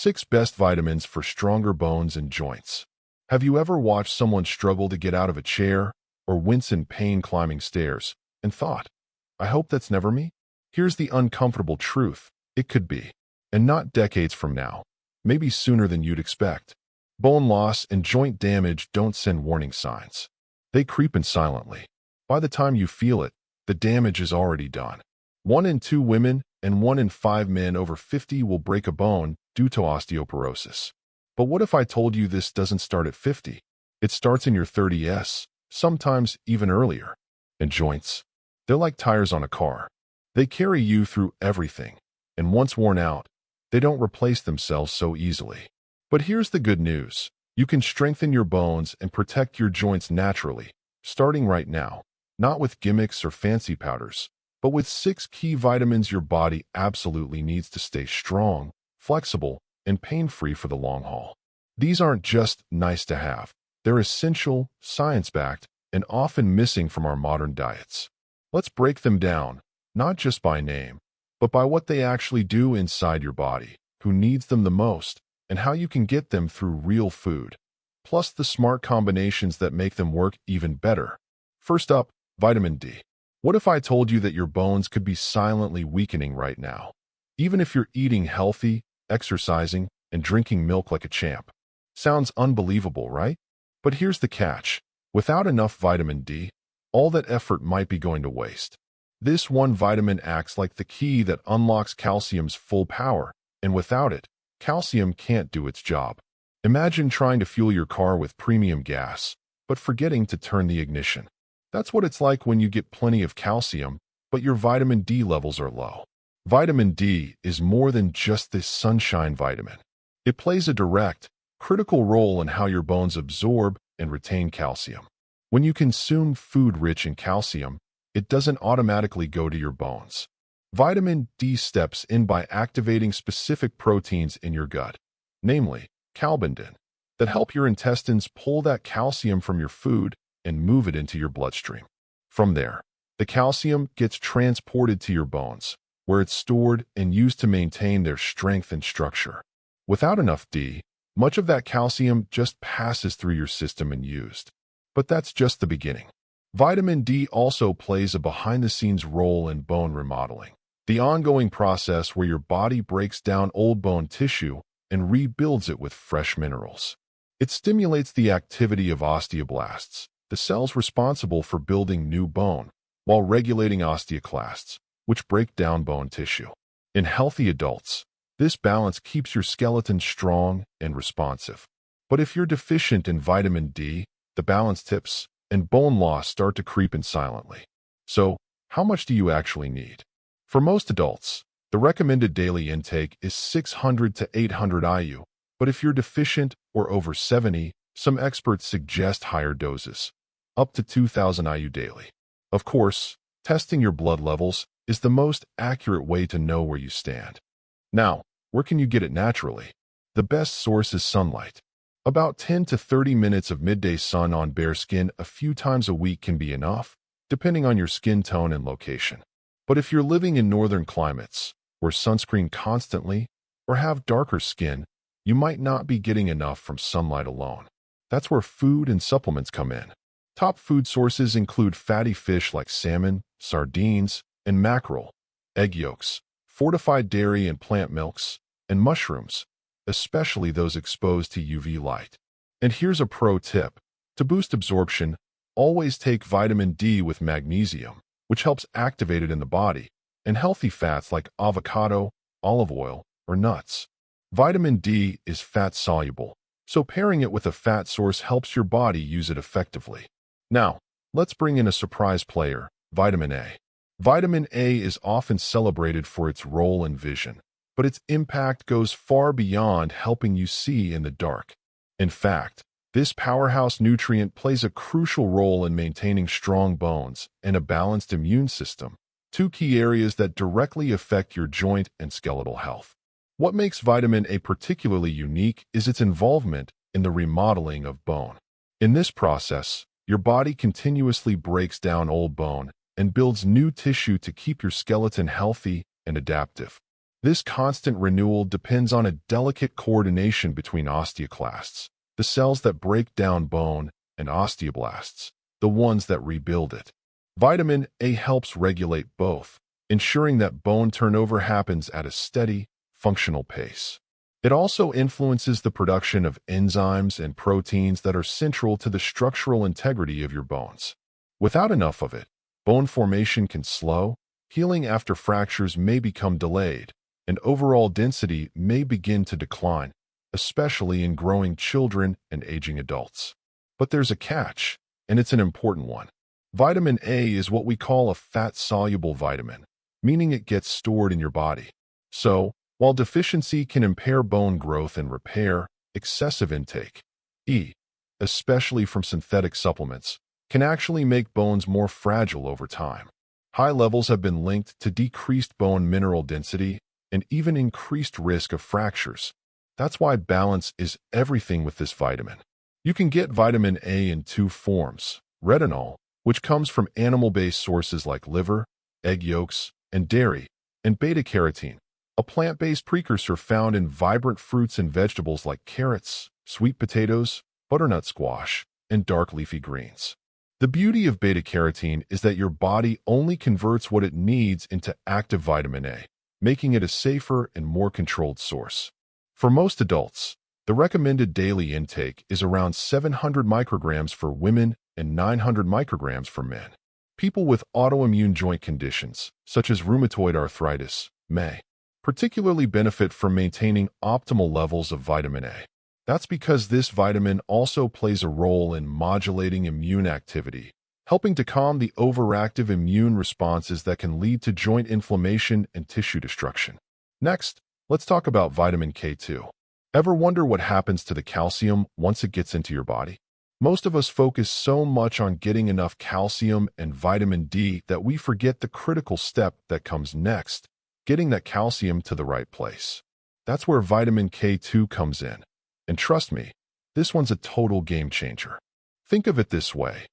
6 best vitamins for stronger bones and joints. Have you ever watched someone struggle to get out of a chair or wince in pain climbing stairs and thought, I hope that's never me? Here's the uncomfortable truth. It could be. And not decades from now. Maybe sooner than you'd expect. Bone loss and joint damage don't send warning signs. They creep in silently. By the time you feel it, the damage is already done. 1 in 2 women and 1 in 5 men over 50 will break a bone due to osteoporosis. But what if I told you this doesn't start at 50? It starts in your 30s, sometimes even earlier. And joints? They're like tires on a car. They carry you through everything. And once worn out, they don't replace themselves so easily. But here's the good news. You can strengthen your bones and protect your joints naturally, starting right now. Not with gimmicks or fancy powders, but with 6 key vitamins your body absolutely needs to stay strong, flexible, and pain-free for the long haul. These aren't just nice to have. They're essential, science-backed, and often missing from our modern diets. Let's break them down, not just by name, but by what they actually do inside your body, who needs them the most, and how you can get them through real food, plus the smart combinations that make them work even better. First up, vitamin D. What if I told you that your bones could be silently weakening right now? Even if you're eating healthy, exercising, and drinking milk like a champ. Sounds unbelievable, right? But here's the catch. Without enough vitamin D, all that effort might be going to waste. This one vitamin acts like the key that unlocks calcium's full power, and without it, calcium can't do its job. Imagine trying to fuel your car with premium gas, but forgetting to turn the ignition. That's what it's like when you get plenty of calcium, but your vitamin D levels are low. Vitamin D is more than just this sunshine vitamin. It plays a direct, critical role in how your bones absorb and retain calcium. When you consume food rich in calcium, it doesn't automatically go to your bones. Vitamin D steps in by activating specific proteins in your gut, namely calbindin, that help your intestines pull that calcium from your food and move it into your bloodstream. From there, the calcium gets transported to your bones, where it's stored and used to maintain their strength and structure. Without enough D, much of that calcium just passes through your system and used. But that's just the beginning. Vitamin D also plays a behind-the-scenes role in bone remodeling, the ongoing process where your body breaks down old bone tissue and rebuilds it with fresh minerals. It stimulates the activity of osteoblasts, the cells responsible for building new bone, while regulating osteoclasts, which break down bone tissue. In healthy adults, this balance keeps your skeleton strong and responsive. But if you're deficient in vitamin D, the balance tips, and bone loss start to creep in silently. So, how much do you actually need? For most adults, the recommended daily intake is 600 to 800 IU, but if you're deficient or over 70, some experts suggest higher doses, up to 2000 IU daily. Of course, testing your blood levels is the most accurate way to know where you stand. Now, where can you get it naturally? The best source is sunlight. About 10 to 30 minutes of midday sun on bare skin a few times a week can be enough, depending on your skin tone and location. But if you're living in northern climates, wear sunscreen constantly, or have darker skin, you might not be getting enough from sunlight alone. That's where food and supplements come in. Top food sources include fatty fish like salmon, sardines, and mackerel, egg yolks, fortified dairy and plant milks, and mushrooms, especially those exposed to UV light. And here's a pro tip. To boost absorption, always take vitamin D with magnesium, which helps activate it in the body, and healthy fats like avocado, olive oil, or nuts. Vitamin D is fat-soluble, so pairing it with a fat source helps your body use it effectively. Now, let's bring in a surprise player, vitamin A. Vitamin A is often celebrated for its role in vision, but its impact goes far beyond helping you see in the dark. In fact, this powerhouse nutrient plays a crucial role in maintaining strong bones and a balanced immune system, 2 key areas that directly affect your joint and skeletal health. What makes vitamin A particularly unique is its involvement in the remodeling of bone. In this process, your body continuously breaks down old bone and builds new tissue to keep your skeleton healthy and adaptive. This constant renewal depends on a delicate coordination between osteoclasts, the cells that break down bone, and osteoblasts, the ones that rebuild it. Vitamin A helps regulate both, ensuring that bone turnover happens at a steady, functional pace. It also influences the production of enzymes and proteins that are central to the structural integrity of your bones. Without enough of it, bone formation can slow, healing after fractures may become delayed, and overall density may begin to decline, especially in growing children and aging adults. But there's a catch, and it's an important one. Vitamin A is what we call a fat-soluble vitamin, meaning it gets stored in your body. So, while deficiency can impair bone growth and repair, excessive intake, especially from synthetic supplements, can actually make bones more fragile over time. High levels have been linked to decreased bone mineral density and even increased risk of fractures. That's why balance is everything with this vitamin. You can get vitamin A in two forms: retinol, which comes from animal-based sources like liver, egg yolks, and dairy, and beta-carotene, a plant-based precursor found in vibrant fruits and vegetables like carrots, sweet potatoes, butternut squash, and dark leafy greens. The beauty of beta-carotene is that your body only converts what it needs into active vitamin A, making it a safer and more controlled source. For most adults, the recommended daily intake is around 700 micrograms for women and 900 micrograms for men. People with autoimmune joint conditions, such as rheumatoid arthritis, may particularly benefit from maintaining optimal levels of vitamin A. That's because this vitamin also plays a role in modulating immune activity, helping to calm the overactive immune responses that can lead to joint inflammation and tissue destruction. Next, let's talk about vitamin K2. Ever wonder what happens to the calcium once it gets into your body? Most of us focus so much on getting enough calcium and vitamin D that we forget the critical step that comes next: getting that calcium to the right place. That's where vitamin K2 comes in. And trust me, this one's a total game changer. Think of it this way.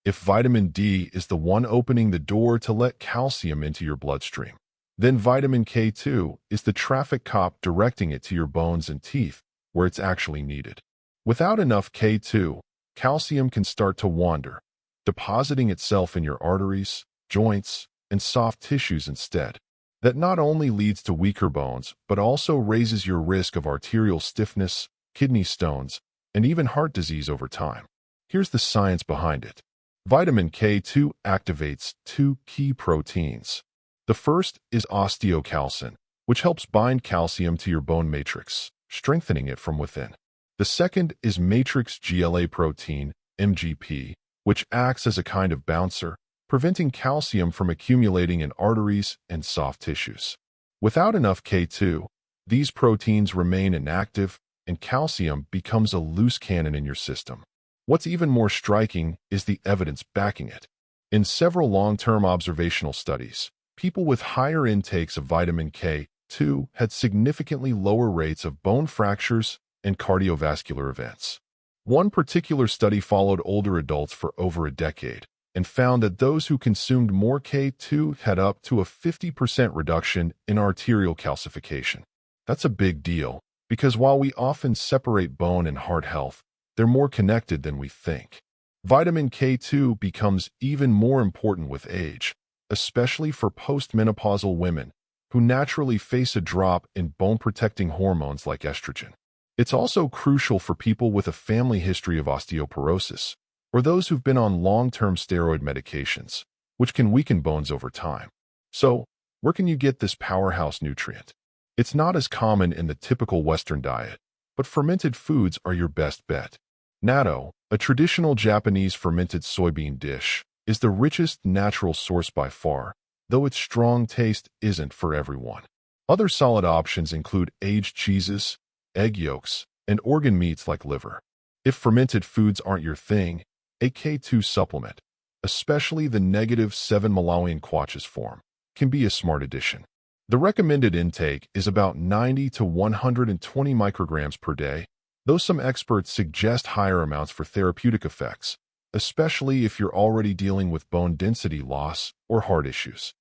If vitamin D is the one opening the door to let calcium into your bloodstream, then vitamin K2 is the traffic cop directing it to your bones and teeth, where it's actually needed. Without enough K2, calcium can start to wander, depositing itself in your arteries, joints, and soft tissues instead. That not only leads to weaker bones, but also raises your risk of arterial stiffness, kidney stones, and even heart disease over time. Here's the science behind it. Vitamin K2 activates two key proteins. The first is osteocalcin, which helps bind calcium to your bone matrix, strengthening it from within. The second is matrix GLA protein, MGP, which acts as a kind of bouncer, preventing calcium from accumulating in arteries and soft tissues. Without enough K2, these proteins remain inactive, and calcium becomes a loose cannon in your system. What's even more striking is the evidence backing it. In several long-term observational studies, people with higher intakes of vitamin K2 had significantly lower rates of bone fractures and cardiovascular events. One particular study followed older adults for over a decade and found that those who consumed more K2 had up to a 50% reduction in arterial calcification. That's a big deal, because while we often separate bone and heart health, they're more connected than we think. Vitamin K2 becomes even more important with age, especially for postmenopausal women who naturally face a drop in bone-protecting hormones like estrogen. It's also crucial for people with a family history of osteoporosis, or those who've been on long-term steroid medications, which can weaken bones over time. So, where can you get this powerhouse nutrient? It's not as common in the typical Western diet, but fermented foods are your best bet. Natto, a traditional Japanese fermented soybean dish, is the richest natural source by far, though its strong taste isn't for everyone. Other solid options include aged cheeses, egg yolks, and organ meats like liver. If fermented foods aren't your thing, a K2 supplement, especially the -7 Malawian kwacha's form, can be a smart addition. The recommended intake is about 90 to 120 micrograms per day, though some experts suggest higher amounts for therapeutic effects, especially if you're already dealing with bone density loss or heart issues.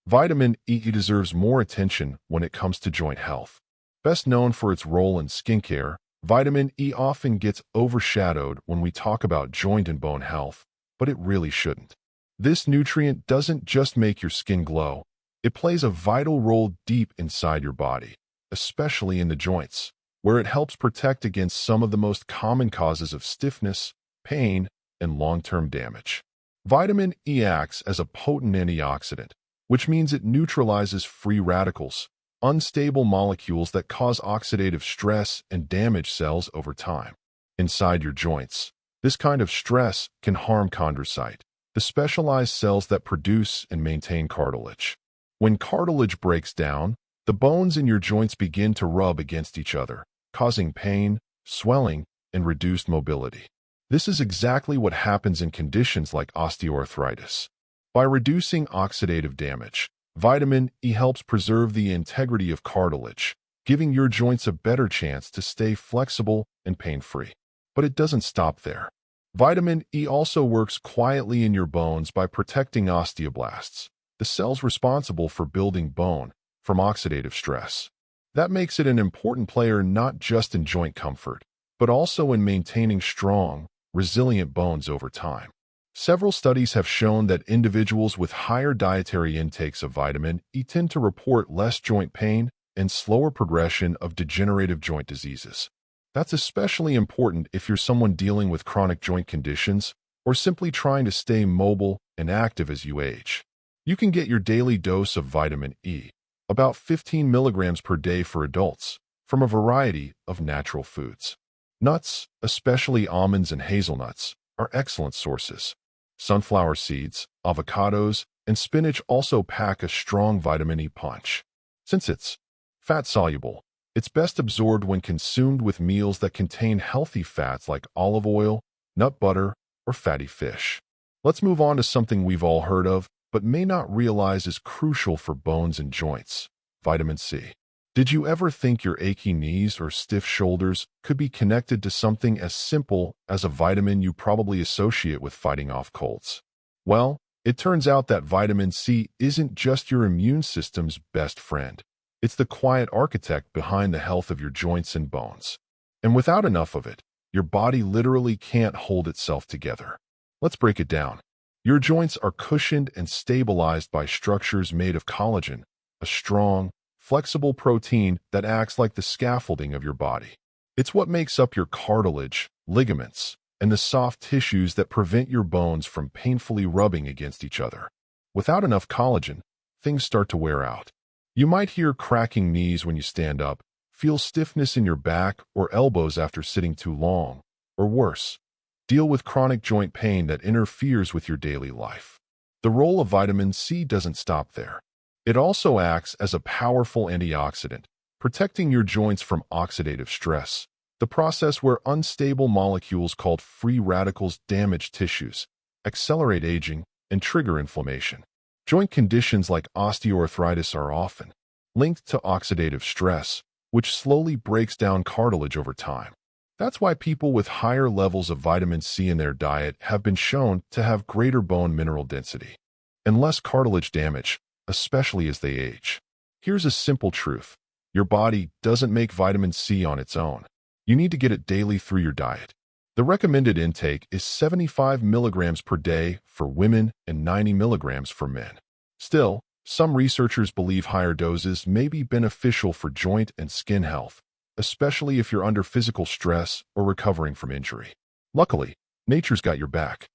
Vitamin E deserves more attention when it comes to joint health. Best known for its role in skincare, vitamin E often gets overshadowed when we talk about joint and bone health, but it really shouldn't. This nutrient doesn't just make your skin glow, it plays a vital role deep inside your body, especially in the joints, where it helps protect against some of the most common causes of stiffness, pain, and long-term damage. Vitamin E acts as a potent antioxidant, which means it neutralizes free radicals, unstable molecules that cause oxidative stress and damage cells over time. Inside your joints, this kind of stress can harm chondrocyte, the specialized cells that produce and maintain cartilage. When cartilage breaks down, the bones in your joints begin to rub against each other, causing pain, swelling, and reduced mobility. This is exactly what happens in conditions like osteoarthritis. By reducing oxidative damage, vitamin E helps preserve the integrity of cartilage, giving your joints a better chance to stay flexible and pain-free. But it doesn't stop there. Vitamin E also works quietly in your bones by protecting osteoblasts, the cells responsible for building bone, from oxidative stress. That makes it an important player not just in joint comfort, but also in maintaining strong, resilient bones over time. Several studies have shown that individuals with higher dietary intakes of vitamin E tend to report less joint pain and slower progression of degenerative joint diseases. That's especially important if you're someone dealing with chronic joint conditions or simply trying to stay mobile and active as you age. You can get your daily dose of vitamin E, about 15 milligrams per day for adults, from a variety of natural foods. Nuts, especially almonds and hazelnuts, are excellent sources. Sunflower seeds, avocados, and spinach also pack a strong vitamin E punch. Since it's fat-soluble, it's best absorbed when consumed with meals that contain healthy fats like olive oil, nut butter, or fatty fish. Let's move on to something we've all heard of, but may not realize is crucial for bones and joints: vitamin C. Did you ever think your achy knees or stiff shoulders could be connected to something as simple as a vitamin you probably associate with fighting off colds? Well, it turns out that vitamin C isn't just your immune system's best friend. It's the quiet architect behind the health of your joints and bones. And without enough of it, your body literally can't hold itself together. Let's break it down. Your joints are cushioned and stabilized by structures made of collagen, a strong, flexible protein that acts like the scaffolding of your body. It's what makes up your cartilage, ligaments, and the soft tissues that prevent your bones from painfully rubbing against each other. Without enough collagen, things start to wear out. You might hear cracking knees when you stand up, feel stiffness in your back or elbows after sitting too long, or worse, deal with chronic joint pain that interferes with your daily life. The role of vitamin C doesn't stop there. It also acts as a powerful antioxidant, protecting your joints from oxidative stress, the process where unstable molecules called free radicals damage tissues, accelerate aging, and trigger inflammation. Joint conditions like osteoarthritis are often linked to oxidative stress, which slowly breaks down cartilage over time. That's why people with higher levels of vitamin C in their diet have been shown to have greater bone mineral density and less cartilage damage, especially as they age. Here's a simple truth. Your body doesn't make vitamin C on its own. You need to get it daily through your diet. The recommended intake is 75 milligrams per day for women and 90 milligrams for men. Still, some researchers believe higher doses may be beneficial for joint and skin health, especially if you're under physical stress or recovering from injury. Luckily, nature's got your back.